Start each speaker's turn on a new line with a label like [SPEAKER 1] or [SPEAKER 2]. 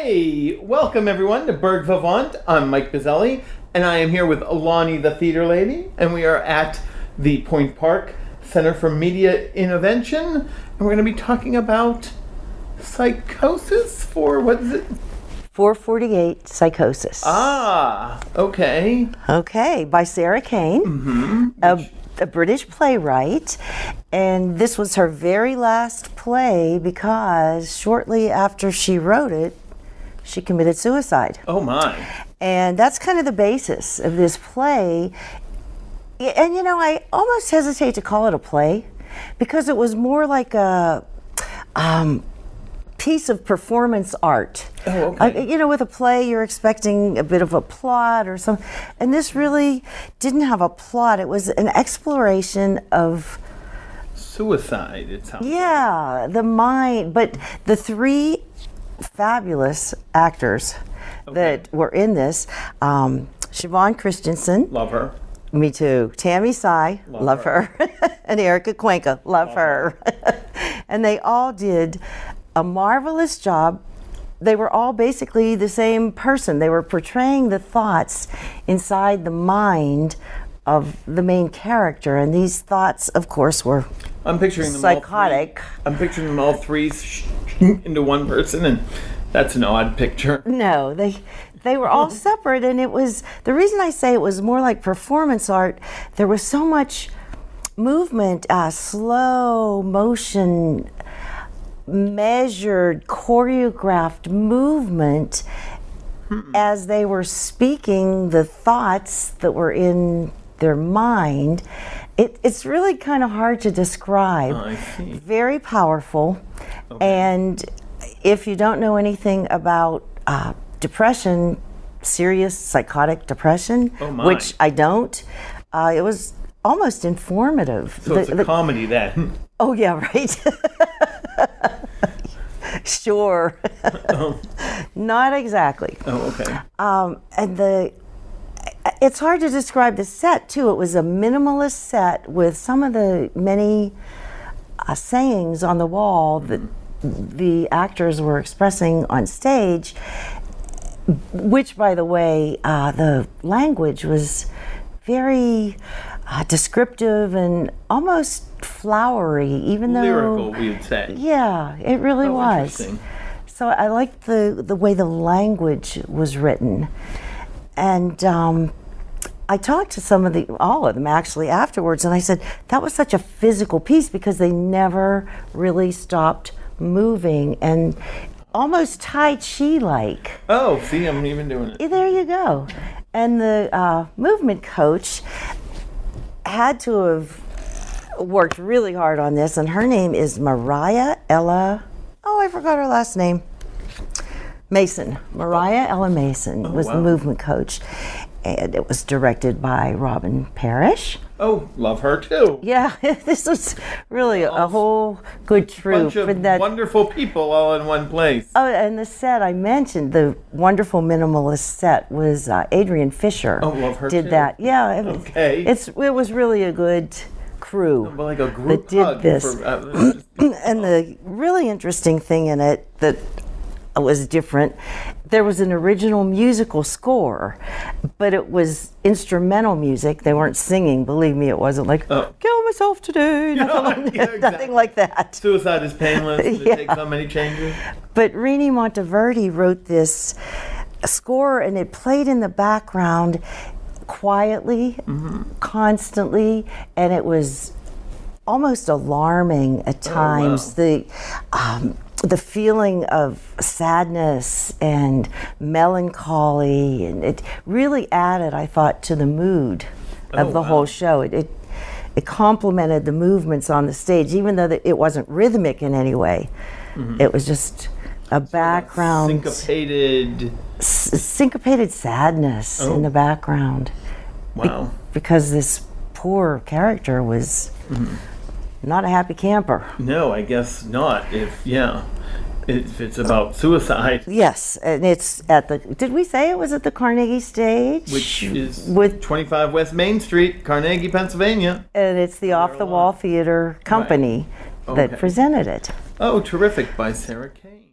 [SPEAKER 1] Hey, welcome everyone to Berg Vivant. I'm Mike Bizzelli, and I am here with Lonnie the Theater Lady, and we are at the Point Park Center for Media Intervention, and we're going to be talking about psychosis for, what is it?
[SPEAKER 2] 448 Psychosis.
[SPEAKER 1] Ah, okay.
[SPEAKER 2] Okay, by Sarah Kane, a British playwright. And this was her very last play because shortly after she wrote it, she committed suicide.
[SPEAKER 1] Oh my.
[SPEAKER 2] And that's kind of the basis of this play. And you know, I almost hesitate to call it a play because it was more like a piece of performance art.
[SPEAKER 1] Oh, okay.
[SPEAKER 2] You know, with a play, you're expecting a bit of a plot or something. And this really didn't have a plot. It was an exploration of
[SPEAKER 1] Suicide, it sounds
[SPEAKER 2] yeah, the mind. But the three fabulous actors that were in this, Siobhan Christensen.
[SPEAKER 1] Love her.
[SPEAKER 2] Me too. Tammy Sy, love her. And Erica Cuenca, love her. And they all did a marvelous job. They were all basically the same person. They were portraying the thoughts inside the mind of the main character, and these thoughts, of course, were
[SPEAKER 1] I'm picturing them
[SPEAKER 2] psychotic.
[SPEAKER 1] I'm picturing them all three into one person, and that's an odd picture.
[SPEAKER 2] No, they were all separate, and it was, the reason I say it was more like performance art, there was so much movement, slow motion, measured, choreographed movement as they were speaking the thoughts that were in their mind. It's really kind of hard to describe.
[SPEAKER 1] Oh, I see.
[SPEAKER 2] Very powerful. And if you don't know anything about depression, serious psychotic depression, which I don't, it was almost informative.
[SPEAKER 1] So it's a comedy then.
[SPEAKER 2] Oh yeah, right. Sure. Not exactly.
[SPEAKER 1] Oh, okay.
[SPEAKER 2] And it's hard to describe the set too. It was a minimalist set with some of the many sayings on the wall that the actors were expressing on stage, which, by the way, the language was very descriptive and almost flowery, even though
[SPEAKER 1] lyrical, we would say.
[SPEAKER 2] Yeah, it really was.
[SPEAKER 1] Interesting.
[SPEAKER 2] So I liked the way the language was written, and I talked to all of them actually afterwards, and I said that was such a physical piece because they never really stopped moving and almost Tai Chi like.
[SPEAKER 1] Oh, see, I'm even doing it.
[SPEAKER 2] There you go. And the movement coach had to have worked really hard on this, and her name is Mariah Ella, I forgot her last name, Mason. Mariah Ella Mason was the movement coach, and it was directed by Robin Parrish.
[SPEAKER 1] Oh, love her too.
[SPEAKER 2] Yeah, this was really a whole good troupe.
[SPEAKER 1] Bunch of wonderful people all in one place.
[SPEAKER 2] Oh, and the set I mentioned, the wonderful minimalist set, was Adrian Fisher.
[SPEAKER 1] Oh, love her
[SPEAKER 2] did
[SPEAKER 1] too.
[SPEAKER 2] that. Yeah,
[SPEAKER 1] Okay.
[SPEAKER 2] It was really a good crew
[SPEAKER 1] Like a group
[SPEAKER 2] that did
[SPEAKER 1] hug
[SPEAKER 2] this.
[SPEAKER 1] And
[SPEAKER 2] the really interesting thing in it that was different, there was an original musical score, but it was instrumental music. They weren't singing, believe me, it wasn't like, kill myself today, nothing like that.
[SPEAKER 1] Suicide is painless, and it takes so many changes.
[SPEAKER 2] But Rini Monteverdi wrote this score, and it played in the background quietly, constantly, and it was almost alarming at times. The feeling of sadness and melancholy, and it really added, I thought, to the mood of the whole show. It complemented the movements on the stage, even though it wasn't rhythmic in any way. It was just a background syncopated sadness in the background.
[SPEAKER 1] Wow.
[SPEAKER 2] Because this poor character was not a happy camper.
[SPEAKER 1] No, I guess not. If it's about suicide.
[SPEAKER 2] Yes, and it's at the, did we say it was at the Carnegie stage?
[SPEAKER 1] Which is with 25 West Main Street, Carnegie, Pennsylvania.
[SPEAKER 2] And it's the Off the Wall Theater Company that presented it.
[SPEAKER 1] Oh, terrific, by Sarah Kane.